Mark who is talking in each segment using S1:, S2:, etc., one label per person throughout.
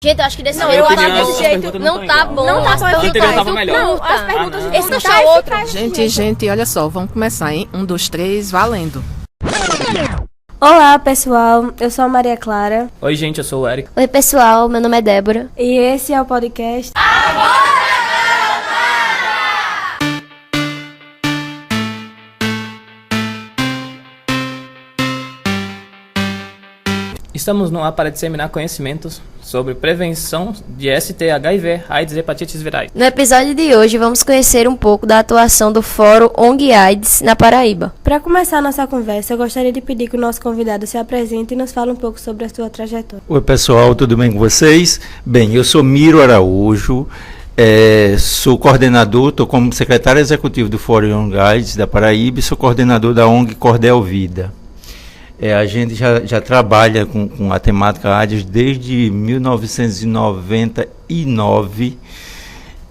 S1: Gente, eu acho que desse
S2: Não,
S1: jeito,
S2: eu acho que desse jeito
S1: não tá bom.
S3: Não tá bom.
S1: As
S2: Anterior tava melhor.
S1: Não,
S3: as perguntas de
S1: Esse
S3: dificuldade
S1: deixa outro.
S3: ficaram-
S4: Gente, olha só, vamos começar, hein? 1, 2, 3, valendo.
S5: Olá, pessoal. Eu sou a Maria Clara.
S2: Oi, gente, eu sou o Eric.
S1: Oi, pessoal, meu nome é Débora.
S5: E esse é o podcast
S2: Estamos no ar para disseminar conhecimentos sobre prevenção de ST, HIV, AIDS e hepatites virais.
S1: No episódio de hoje, vamos conhecer um pouco da atuação do Fórum ONG AIDS na Paraíba.
S5: Para começar nossa conversa, eu gostaria de pedir que o nosso convidado se apresente e nos fale um pouco sobre a sua trajetória.
S6: Oi pessoal, tudo bem com vocês? Bem, eu sou Miro Araújo, sou coordenador, estou como secretário executivo do Fórum ONG AIDS da Paraíba e sou coordenador da ONG Cordel Vida. A gente já trabalha com a temática AIDS desde 1999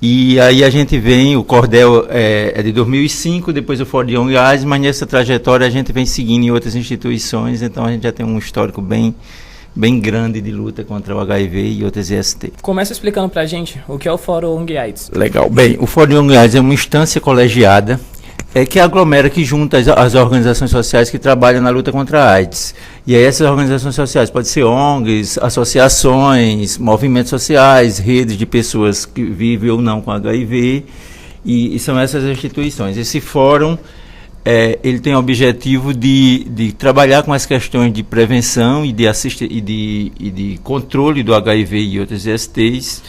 S6: e aí a gente vem, o Cordel é de 2005, depois o Fórum ONG AIDS, mas nessa trajetória a gente vem seguindo em outras instituições, então a gente já tem um histórico bem grande de luta contra o HIV e outras IST.
S2: Começa explicando pra gente o que é o Fórum ONG AIDS.
S6: Legal. Bem, o Fórum ONG AIDS é uma instância colegiada que aglomera, que junta as organizações sociais que trabalham na luta contra a AIDS. E aí essas organizações sociais podem ser ONGs, associações, movimentos sociais, redes de pessoas que vivem ou não com HIV, e são essas instituições. Esse fórum ele tem o objetivo de trabalhar com as questões de prevenção e de controle do HIV e outras ISTs,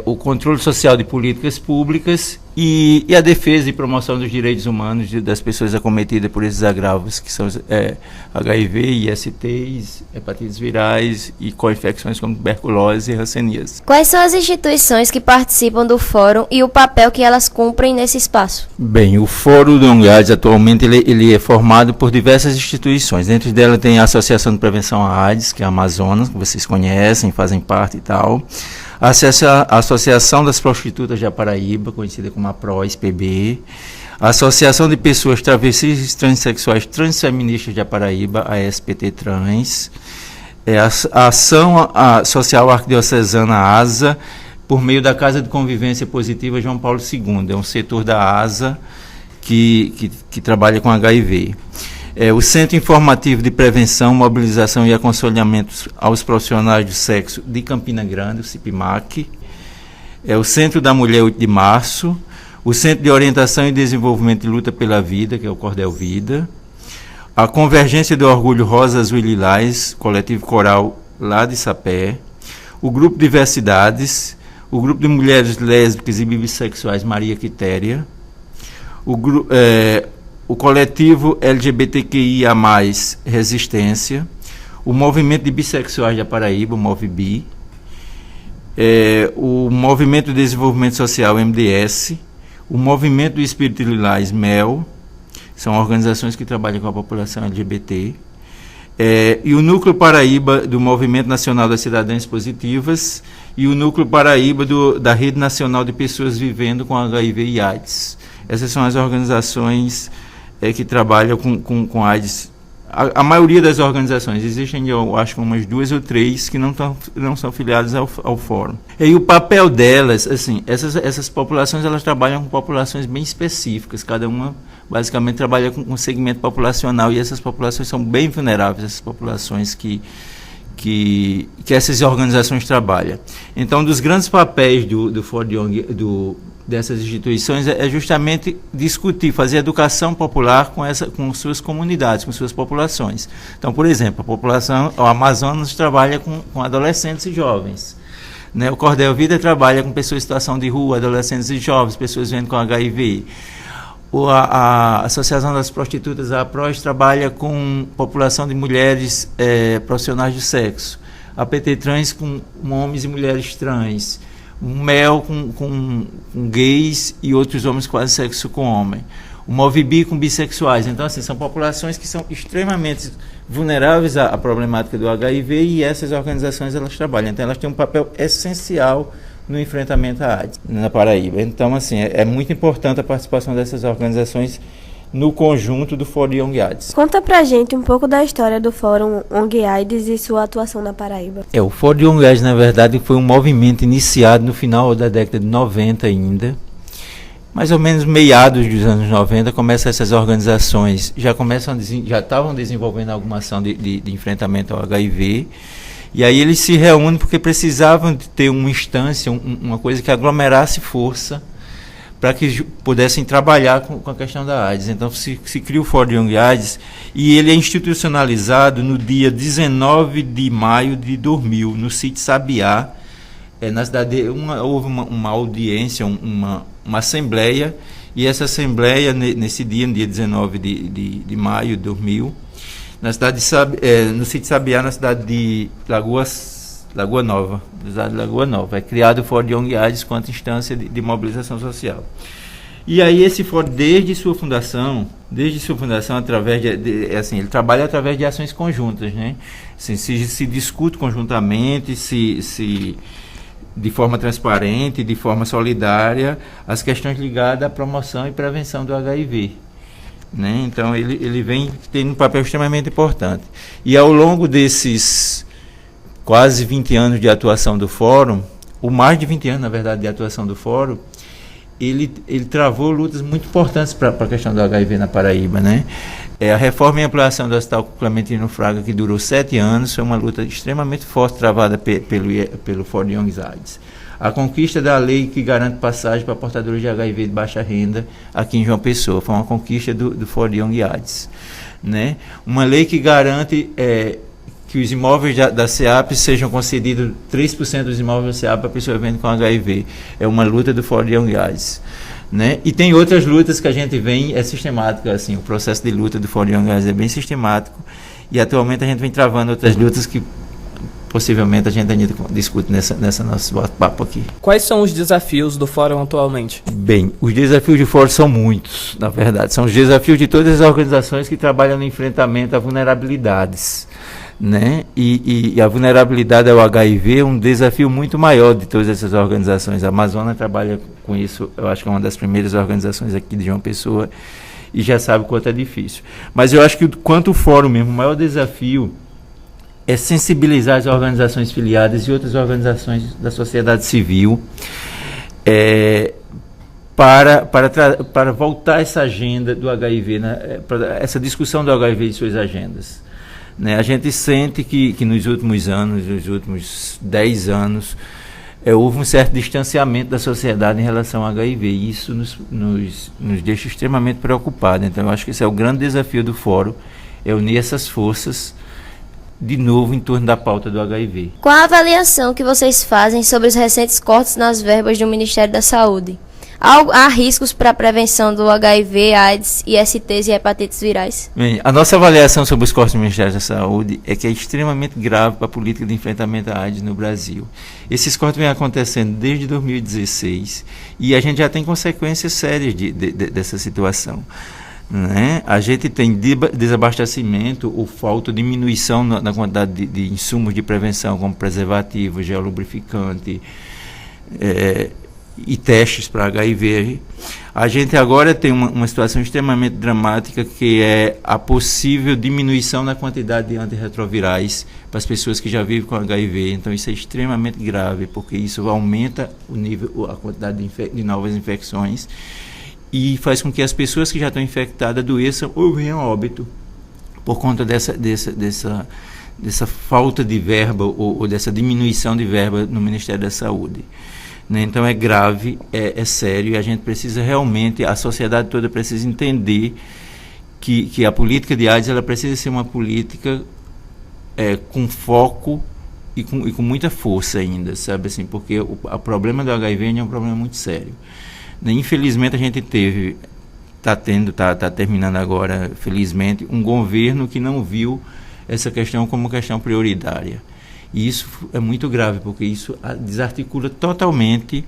S6: o controle social de políticas públicas e a defesa e promoção dos direitos humanos das pessoas acometidas por esses agravos, que são HIV, ISTs, hepatites virais e co-infecções como tuberculose e hanseníase.
S1: Quais são as instituições que participam do fórum e o papel que elas cumprem nesse espaço?
S6: Bem, o Fórum do ONG AIDS atualmente ele é formado por diversas instituições. Dentro dela tem a Associação de Prevenção à AIDS, que é a Amazonas, que vocês conhecem, fazem parte e tal. A Associação das Prostitutas da Paraíba, conhecida como a PROS-PB, a Associação de Pessoas Travestis, Transsexuais, Transfeministas da Paraíba, a SPT Trans, a Ação Social Arquidiocesana ASA, por meio da Casa de Convivência Positiva João Paulo II, é um setor da ASA que trabalha com HIV. O Centro Informativo de Prevenção, Mobilização e Aconselhamento aos Profissionais do Sexo de Campina Grande, o CIPMAC, o Centro da Mulher 8 de Março, o Centro de Orientação e Desenvolvimento de Luta pela Vida, que é o Cordel Vida, a Convergência do Orgulho Rosa, Azul e Lilás, coletivo coral lá de Sapé, o Grupo Diversidades, o Grupo de Mulheres Lésbicas e Bissexuais Maria Quitéria, o coletivo LGBTQIA+, Resistência, o Movimento de Bissexuais da Paraíba, o MovBi, o Movimento de Desenvolvimento Social, MDS, o Movimento do Espírito Lilás, MEL, são organizações que trabalham com a população LGBT, e o Núcleo Paraíba do Movimento Nacional das Cidadãs Positivas e o Núcleo Paraíba da Rede Nacional de Pessoas Vivendo com HIV e AIDS. Essas são as organizações que trabalham com AIDS. A maioria das organizações, existem, eu acho, umas 2 ou 3 que não são filiadas ao fórum. E o papel delas, assim, essas populações, elas trabalham com populações bem específicas, cada uma basicamente trabalha com um segmento populacional, e essas populações são bem vulneráveis, essas populações que essas organizações trabalham. Então, dos grandes papéis do Fórum dessas instituições é justamente discutir, fazer educação popular com suas comunidades, com suas populações. Então, por exemplo, o Amazonas trabalha com adolescentes e jovens, né? O Cordel Vida trabalha com pessoas em situação de rua, adolescentes e jovens, pessoas vivendo com HIV. A Associação das Prostitutas, a APROS, trabalha com população de mulheres profissionais do sexo. A PT Trans com homens e mulheres trans. Um MEL com gays e outros homens que fazem sexo com homem. O MovBi com bissexuais. Então, assim, são populações que são extremamente vulneráveis à problemática do HIV, e essas organizações elas trabalham. Então, elas têm um papel essencial no enfrentamento à AIDS na Paraíba. Então, assim, é muito importante a participação dessas organizações no conjunto do Fórum Young AIDS.
S5: Conta pra gente um pouco da história do Fórum ONG AIDS e sua atuação na Paraíba.
S6: O Fórum Young AIDS, na verdade, foi um movimento iniciado no final da década de 90 ainda. Mais ou menos meados dos anos 90, começam essas organizações, já estavam desenvolvendo alguma ação de enfrentamento ao HIV, e aí eles se reúnem porque precisavam de ter uma instância, uma coisa que aglomerasse força para que pudessem trabalhar com a questão da AIDS. Então se cria o Fórum Young AIDS, e ele é institucionalizado no dia 19 de maio de 2000, no sítio Sabiá. Na cidade houve uma audiência, uma assembleia, e essa assembleia, nesse dia, no dia 19 de maio de 2000, na cidade no sítio Sabiá, na cidade de Lagoa Nova, é criado o Fórum Young AIDS quanto instância de mobilização social. E aí esse fórum, desde sua fundação, através ele trabalha através de ações conjuntas, né? Assim, se discute conjuntamente, de forma transparente, de forma solidária, as questões ligadas à promoção e prevenção do HIV. Né? Então, ele vem tendo um papel extremamente importante. E ao longo desses quase 20 anos de atuação do Fórum, ou mais de 20 anos, na verdade, de atuação do Fórum, ele travou lutas muito importantes para a questão do HIV na Paraíba, né? A reforma e ampliação do Hospital Clementino Fraga, que durou 7 anos, foi uma luta extremamente forte travada pelo Fórum Young AIDS. A conquista da lei que garante passagem para portadores de HIV de baixa renda aqui em João Pessoa, foi uma conquista do Fórum Young AIDS. Né? Uma lei que garante que os imóveis da SEAP sejam concedidos, 3% dos imóveis da SEAP para pessoas vivendo com HIV. É uma luta do Fórum Young AIDS. Né? E tem outras lutas que a gente vem, é sistemática, assim, o processo de luta do Fórum Young AIDS é bem sistemático, e atualmente a gente vem travando outras lutas que possivelmente a gente ainda discute nessa nosso bate-papo aqui.
S2: Quais são os desafios do Fórum atualmente?
S6: Bem, os desafios do Fórum são muitos, na verdade, são os desafios de todas as organizações que trabalham no enfrentamento a vulnerabilidades. Né? E a vulnerabilidade ao HIV é um desafio muito maior de todas essas organizações. A Amazonas trabalha com isso, eu acho que é uma das primeiras organizações aqui de João Pessoa, e já sabe o quanto é difícil. Mas eu acho que quanto o Fórum mesmo, o maior desafio é sensibilizar as organizações filiadas e outras organizações da sociedade civil para voltar essa agenda do HIV, né? Essa discussão do HIV e suas agendas. Né? A gente sente que nos últimos anos, nos últimos 10 anos, houve um certo distanciamento da sociedade em relação ao HIV, e isso nos deixa extremamente preocupados. Então, eu acho que esse é o grande desafio do Fórum, é unir essas forças, de novo, em torno da pauta do HIV.
S1: Qual a avaliação que vocês fazem sobre os recentes cortes nas verbas do Ministério da Saúde? Há riscos para a prevenção do HIV, AIDS, ISTs e hepatites virais?
S6: Bem, a nossa avaliação sobre os cortes do Ministério da Saúde é que é extremamente grave para a política de enfrentamento à AIDS no Brasil. Esses cortes vêm acontecendo desde 2016 e a gente já tem consequências sérias dessa situação. Né? A gente tem desabastecimento ou falta, diminuição na quantidade de insumos de prevenção, como preservativo, gel lubrificante, e testes para HIV. A gente agora tem uma situação extremamente dramática, que é a possível diminuição na quantidade de antirretrovirais para as pessoas que já vivem com HIV. Então isso é extremamente grave, porque isso aumenta a quantidade de novas infecções e faz com que as pessoas que já estão infectadas adoeçam ou venham a óbito por conta dessa falta de verba ou dessa diminuição de verba no Ministério da Saúde. Então é grave, é sério, e a gente precisa realmente, a sociedade toda precisa entender que a política de AIDS ela precisa ser uma política com foco e com muita força ainda, sabe assim, porque o problema do HIV é um problema muito sério. Infelizmente a gente está terminando agora, felizmente, um governo que não viu essa questão como questão prioritária. E isso é muito grave, porque isso desarticula totalmente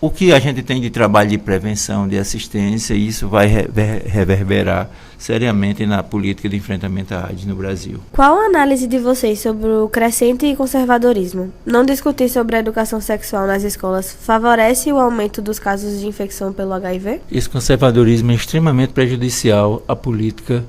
S6: o que a gente tem de trabalho de prevenção, de assistência, isso vai reverberar seriamente na política de enfrentamento à AIDS no Brasil.
S5: Qual a análise de vocês sobre o crescente conservadorismo? Não discutir sobre a educação sexual nas escolas favorece o aumento dos casos de infecção pelo HIV?
S6: Esse conservadorismo é extremamente prejudicial à política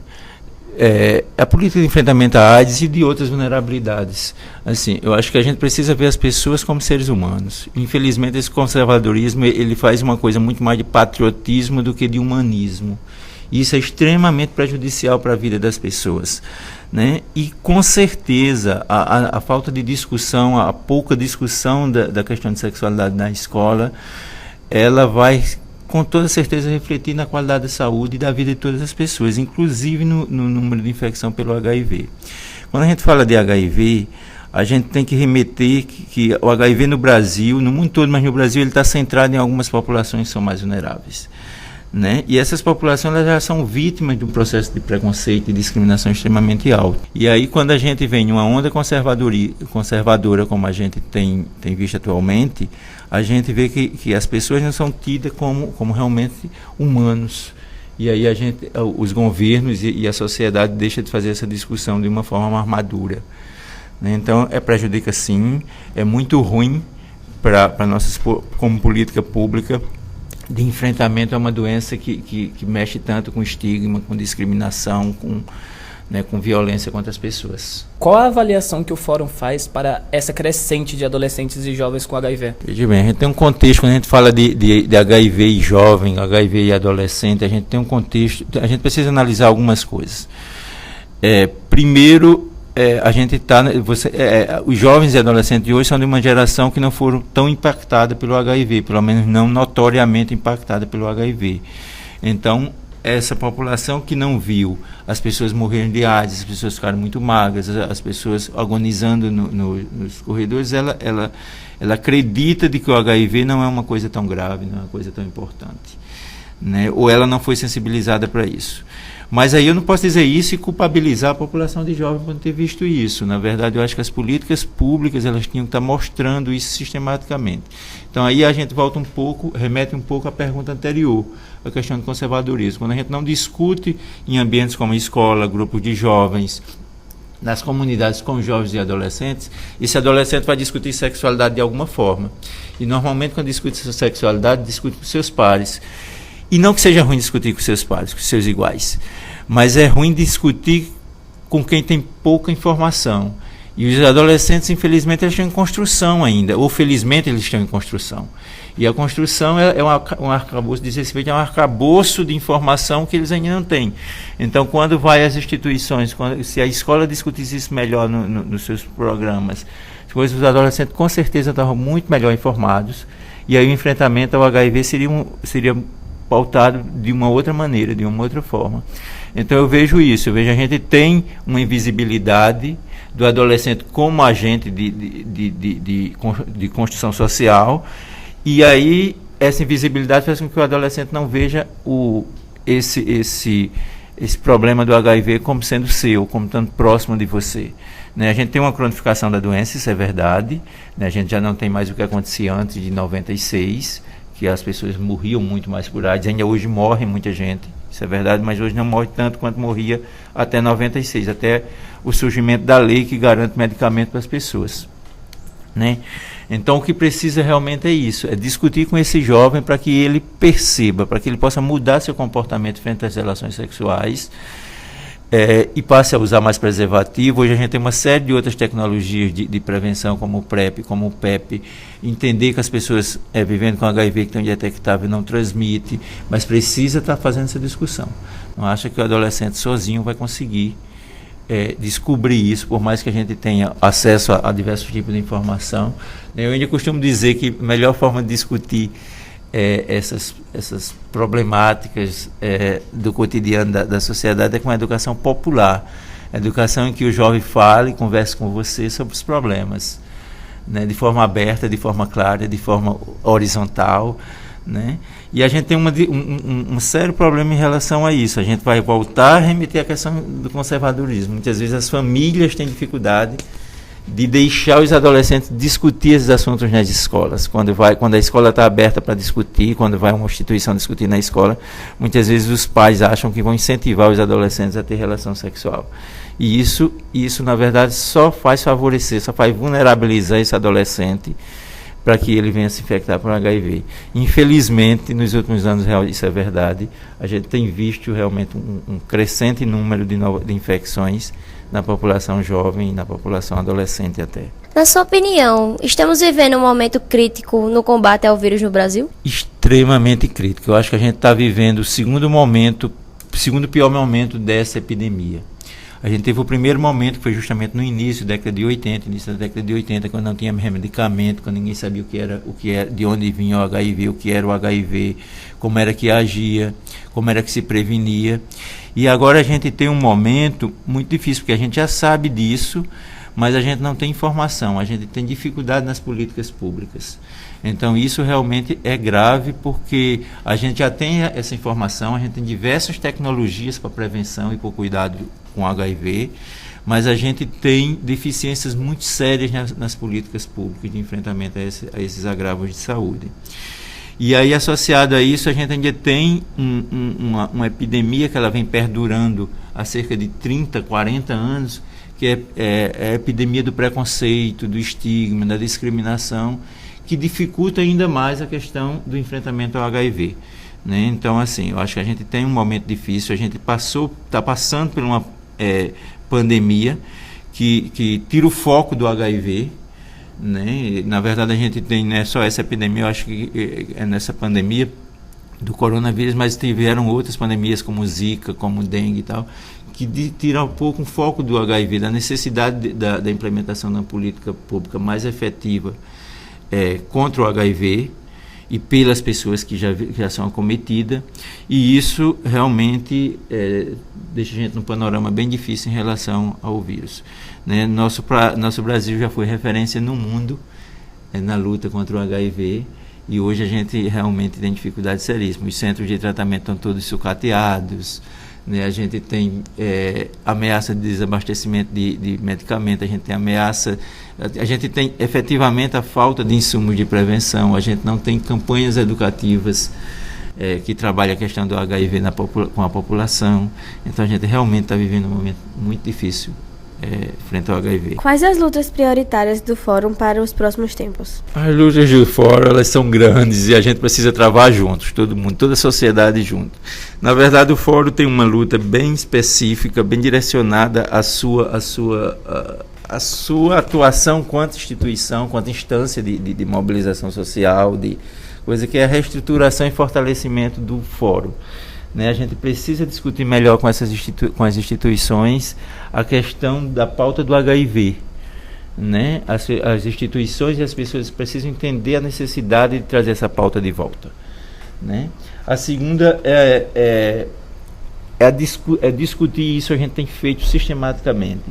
S6: de enfrentamento à AIDS e de outras vulnerabilidades. Assim, eu acho que a gente precisa ver as pessoas como seres humanos. Infelizmente, esse conservadorismo ele faz uma coisa muito mais de patriotismo do que de humanismo. E isso é extremamente prejudicial para a vida das pessoas, né? E, com certeza, a falta de discussão, a pouca discussão da questão de sexualidade na escola, ela vai, com toda certeza, refletir na qualidade da saúde e da vida de todas as pessoas, inclusive no número de infecção pelo HIV. Quando a gente fala de HIV, a gente tem que remeter que o HIV no Brasil, no mundo todo, mas no Brasil ele está centrado em algumas populações que são mais vulneráveis, né? E essas populações elas já são vítimas de um processo de preconceito e discriminação extremamente alto. E aí, quando a gente vem em uma onda conservadora como a gente tem visto atualmente, a gente vê que as pessoas não são tidas como realmente humanos. E aí os governos e a sociedade deixam de fazer essa discussão de uma forma mais madura, né? Então, prejudica sim, é muito ruim para nós como política pública de enfrentamento a uma doença que mexe tanto com estigma, com discriminação, com violência contra as pessoas.
S2: Qual a avaliação que o Fórum faz para essa crescente de adolescentes e jovens com HIV?
S6: Veja bem, a gente tem um contexto, quando a gente fala de HIV e jovem, HIV e adolescente, a gente tem um contexto, a gente precisa analisar algumas coisas. Primeiro, a gente os jovens e adolescentes de hoje são de uma geração que não foram tão impactadas pelo HIV, pelo menos não notoriamente impactada pelo HIV. Então, essa população que não viu as pessoas morrerem de AIDS, as pessoas ficaram muito magras, as pessoas agonizando nos corredores, ela acredita de que o HIV não é uma coisa tão grave, não é uma coisa tão importante, né? Ou ela não foi sensibilizada para isso. Mas aí eu não posso dizer isso e culpabilizar a população de jovens por não ter visto isso. Na verdade, eu acho que as políticas públicas elas tinham que estar mostrando isso sistematicamente. Então aí a gente remete um pouco à pergunta anterior, a questão do conservadorismo. Quando a gente não discute em ambientes como escola, grupos de jovens, nas comunidades com jovens e adolescentes, esse adolescente vai discutir sexualidade de alguma forma. E normalmente quando discute essa sexualidade, discute com seus pares. E não que seja ruim discutir com seus pares, com seus iguais, mas é ruim discutir com quem tem pouca informação. E os adolescentes, infelizmente, eles estão em construção ainda, ou felizmente eles estão em construção. E a construção é um arcabouço, diz respeito a um arcabouço de informação que eles ainda não têm. Então, quando vai às instituições, se a escola discutisse isso melhor nos seus programas, os adolescentes com certeza estavam muito melhor informados, e aí o enfrentamento ao HIV seria pautado de uma outra maneira, de uma outra forma. Então eu vejo isso, a gente tem uma invisibilidade do adolescente como agente de construção social, e aí essa invisibilidade faz com que o adolescente não veja esse problema do HIV como sendo seu, como estando próximo de você, né? A gente tem uma cronificação da doença, isso é verdade, né? A gente já não tem mais o que acontecia antes de 96, que as pessoas morriam muito mais por AIDS, ainda hoje morre muita gente, isso é verdade, mas hoje não morre tanto quanto morria até 96, até o surgimento da lei que garante medicamento para as pessoas, né? Então o que precisa realmente é isso, é discutir com esse jovem para que ele perceba, para que ele possa mudar seu comportamento frente às relações sexuais, e passe a usar mais preservativo. Hoje a gente tem uma série de outras tecnologias de prevenção, como o PrEP, como o PEP, entender que as pessoas vivendo com HIV que estão indetectável não transmite, mas precisa estar fazendo essa discussão. Não acha que o adolescente sozinho vai conseguir descobrir isso, por mais que a gente tenha acesso a diversos tipos de informação. Eu ainda costumo dizer que a melhor forma de discutir essas problemáticas do cotidiano da sociedade é com a educação popular, a educação em que o jovem fale e converse com você sobre os problemas, né, de forma aberta, de forma clara, de forma horizontal, né? E a gente tem um sério problema em relação a isso. A gente vai voltar a remeter à questão do conservadorismo. Muitas vezes as famílias têm dificuldade de deixar os adolescentes discutir esses assuntos nas escolas. Quando a escola está aberta para discutir, quando vai uma instituição discutir na escola, muitas vezes os pais acham que vão incentivar os adolescentes a ter relação sexual. E isso na verdade, só faz favorecer, só faz vulnerabilizar esse adolescente para que ele venha se infectar por HIV. Infelizmente, nos últimos anos, isso é verdade, a gente tem visto realmente um crescente número de infecções na população jovem e na população adolescente até.
S1: Na sua opinião, estamos vivendo um momento crítico no combate ao vírus no Brasil?
S6: Extremamente crítico. Eu acho que a gente está vivendo o segundo pior momento dessa epidemia. A gente teve o primeiro momento, que foi justamente no início da década de 80, quando não tinha medicamento, quando ninguém sabia de onde vinha o HIV, o que era o HIV, como era que agia, como era que se prevenia. E agora a gente tem um momento muito difícil, porque a gente já sabe disso, mas a gente não tem informação, a gente tem dificuldade nas políticas públicas. Então isso realmente é grave, porque a gente já tem essa informação, a gente tem diversas tecnologias para prevenção e para cuidado com HIV, mas a gente tem deficiências muito sérias nas políticas públicas de enfrentamento a esses agravos de saúde. E aí, associado a isso, a gente ainda tem uma epidemia que ela vem perdurando há cerca de 30, 40 anos, que é a epidemia do preconceito, do estigma, da discriminação, que dificulta ainda mais a questão do enfrentamento ao HIV. Né? Então, assim, eu acho que a gente tem um momento difícil, a gente está passando por uma pandemia que tira o foco do HIV, né? Na verdade, a gente tem, não é só essa epidemia, eu acho que é nessa pandemia do coronavírus, mas tiveram outras pandemias como Zika, como dengue e tal, que tiram um pouco o foco do HIV, da necessidade da implementação de uma política pública mais efetiva contra o HIV e pelas pessoas que já são acometidas, e isso realmente deixa a gente num panorama bem difícil em relação ao vírus. Né? Nosso Brasil já foi referência no mundo na luta contra o HIV, e hoje a gente realmente tem dificuldades seríssimas. Os centros de tratamento estão todos sucateados, né? A gente tem ameaça de desabastecimento de medicamento, a gente tem efetivamente a falta de insumos de prevenção, a gente não tem campanhas educativas que trabalham a questão do HIV com a população. Então a gente realmente está vivendo um momento muito difícil frente ao HIV.
S5: Quais as lutas prioritárias do Fórum para os próximos tempos?
S6: As lutas do Fórum, elas são grandes e a gente precisa travar juntos, todo mundo, toda a sociedade junto. Na verdade, o Fórum tem uma luta bem específica, bem direcionada à sua atuação quanto instituição, quanto instância de mobilização social, de coisa que é a reestruturação e fortalecimento do Fórum. Né, a gente precisa discutir melhor com as instituições a questão da pauta do HIV. Né? As instituições e as pessoas precisam entender a necessidade de trazer essa pauta de volta. Né? A segunda é discutir isso, a gente tem feito sistematicamente.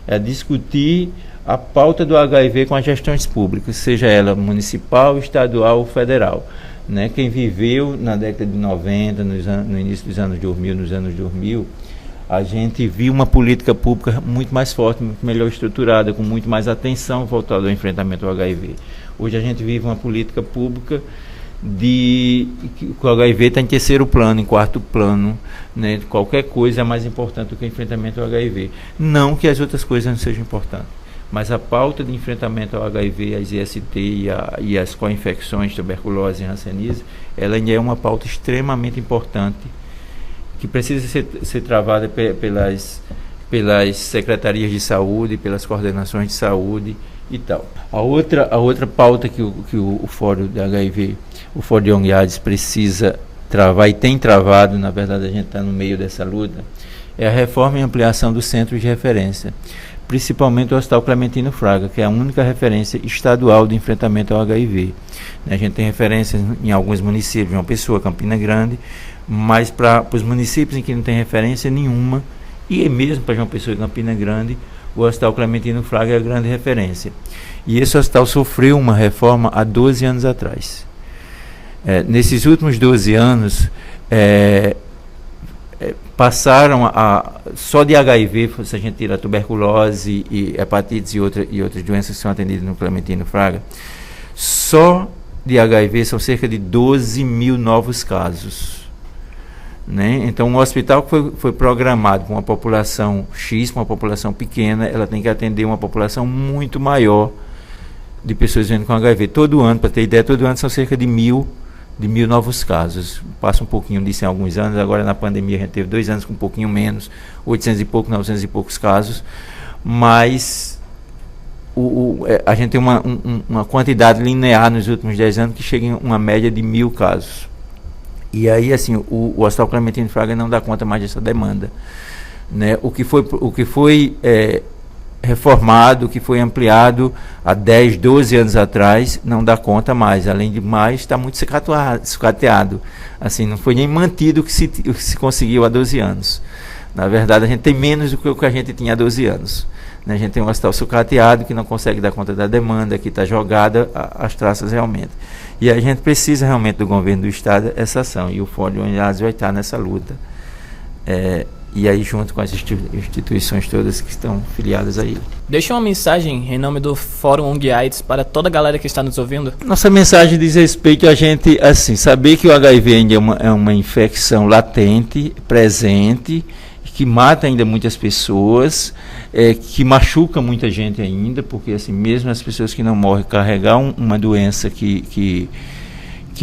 S6: É discutir a pauta do HIV com as gestões públicas, seja ela municipal, estadual ou federal. Né? Quem viveu na década de 90, no início dos anos 2000, nos anos 2000, a gente viu uma política pública muito mais forte, muito melhor estruturada, com muito mais atenção voltada ao enfrentamento ao HIV. Hoje a gente vive uma política pública que o HIV está em terceiro plano, em quarto plano. Né? Qualquer coisa é mais importante do que o enfrentamento ao HIV. Não que as outras coisas não sejam importantes, mas a pauta de enfrentamento ao HIV, às IST e às co-infecções, tuberculose e hanseníase, ela ainda é uma pauta extremamente importante, que precisa ser travada pelas secretarias de saúde, pelas coordenações de saúde e tal. A outra pauta que o Fórum de HIV, o Fórum de Young AIDS precisa travar e tem travado, na verdade a gente está no meio dessa luta, é a reforma e ampliação dos centros de referência, principalmente o Hospital Clementino Fraga, que é a única referência estadual de enfrentamento ao HIV. A gente tem referências em alguns municípios, João Pessoa, Campina Grande, mas para os municípios em que não tem referência nenhuma, e mesmo para João Pessoa e Campina Grande, o Hospital Clementino Fraga é a grande referência. E esse hospital sofreu uma reforma há 12 anos atrás. Nesses últimos 12 anos, passaram só de HIV, se a gente tira tuberculose e hepatites e outras doenças que são atendidas no Clementino Fraga, só de HIV são cerca de 12 mil novos casos. Né? Então, um hospital que foi programado com uma população X, uma população pequena, ela tem que atender uma população muito maior de pessoas vivendo com HIV. Todo ano, para ter ideia, todo ano são cerca de mil novos casos. Passa um pouquinho disso em alguns anos. Agora, na pandemia, a gente teve 2 anos com um pouquinho menos, 800 e pouco, 900 e poucos casos. Mas a gente tem uma quantidade linear nos últimos 10 anos que chega em uma média de 1.000 casos. E aí, assim, o Hospital Clementino Fraga não dá conta mais dessa demanda. Né? O que foi reformado, que foi ampliado há 10, 12 anos atrás, não dá conta mais. Além de mais, está muito sucateado. Assim, não foi nem mantido o que se conseguiu há 12 anos. Na verdade, a gente tem menos do que o que a gente tinha há 12 anos. Né? A gente tem um hospital sucateado que não consegue dar conta da demanda, que está jogada as traças realmente. E a gente precisa realmente do governo do Estado essa ação. E o Fórum Unidades vai estar nessa luta. E aí, junto com as instituições todas que estão filiadas a ele.
S2: Deixa uma mensagem em nome do Fórum ONG AIDS para toda a galera que está nos ouvindo.
S6: Nossa mensagem diz respeito a gente, assim, saber que o HIV ainda é uma infecção latente, presente, que mata ainda muitas pessoas, que machuca muita gente ainda, porque assim, mesmo as pessoas que não morrem, carregar uma doença que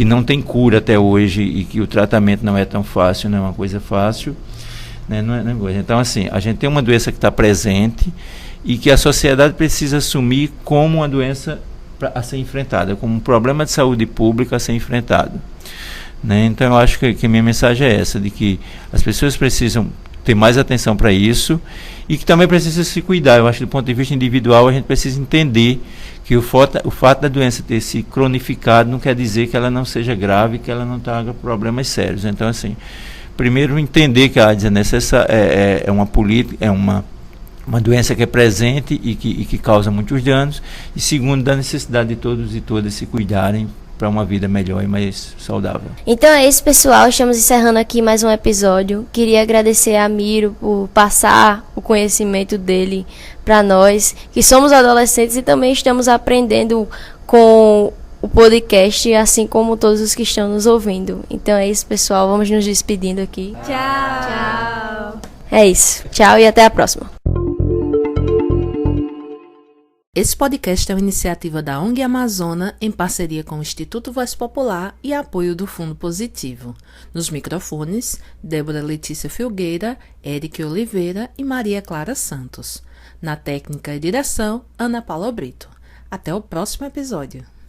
S6: não tem cura até hoje e que o tratamento não é tão fácil, não é uma coisa fácil. Né? Não é coisa. Então, assim, a gente tem uma doença que está presente e que a sociedade precisa assumir como uma doença a ser enfrentada, como um problema de saúde pública a ser enfrentado. Né? Então, eu acho que a minha mensagem é essa, de que as pessoas precisam ter mais atenção para isso e que também precisa se cuidar. Eu acho que do ponto de vista individual a gente precisa entender que o fato da doença ter se cronificado não quer dizer que ela não seja grave, que ela não traga problemas sérios. Então, assim, primeiro entender que a AIDS é uma política, é uma doença que é presente e que causa muitos danos, e segundo, da necessidade de todos e todas se cuidarem para uma vida melhor e mais saudável.
S1: Então é isso, pessoal, estamos encerrando aqui mais um episódio. Queria agradecer a Miro por passar o conhecimento dele para nós, que somos adolescentes e também estamos aprendendo com o podcast, assim como todos os que estão nos ouvindo. Então é isso, pessoal, vamos nos despedindo aqui.
S5: Tchau!
S1: É isso, tchau e até a próxima.
S4: Esse podcast é uma iniciativa da ONG Amazona em parceria com o Instituto Voz Popular e apoio do Fundo Positivo. Nos microfones, Débora Letícia Filgueira, Eric Oliveira e Maria Clara Santos. Na técnica e direção, Ana Paula Brito. Até o próximo episódio.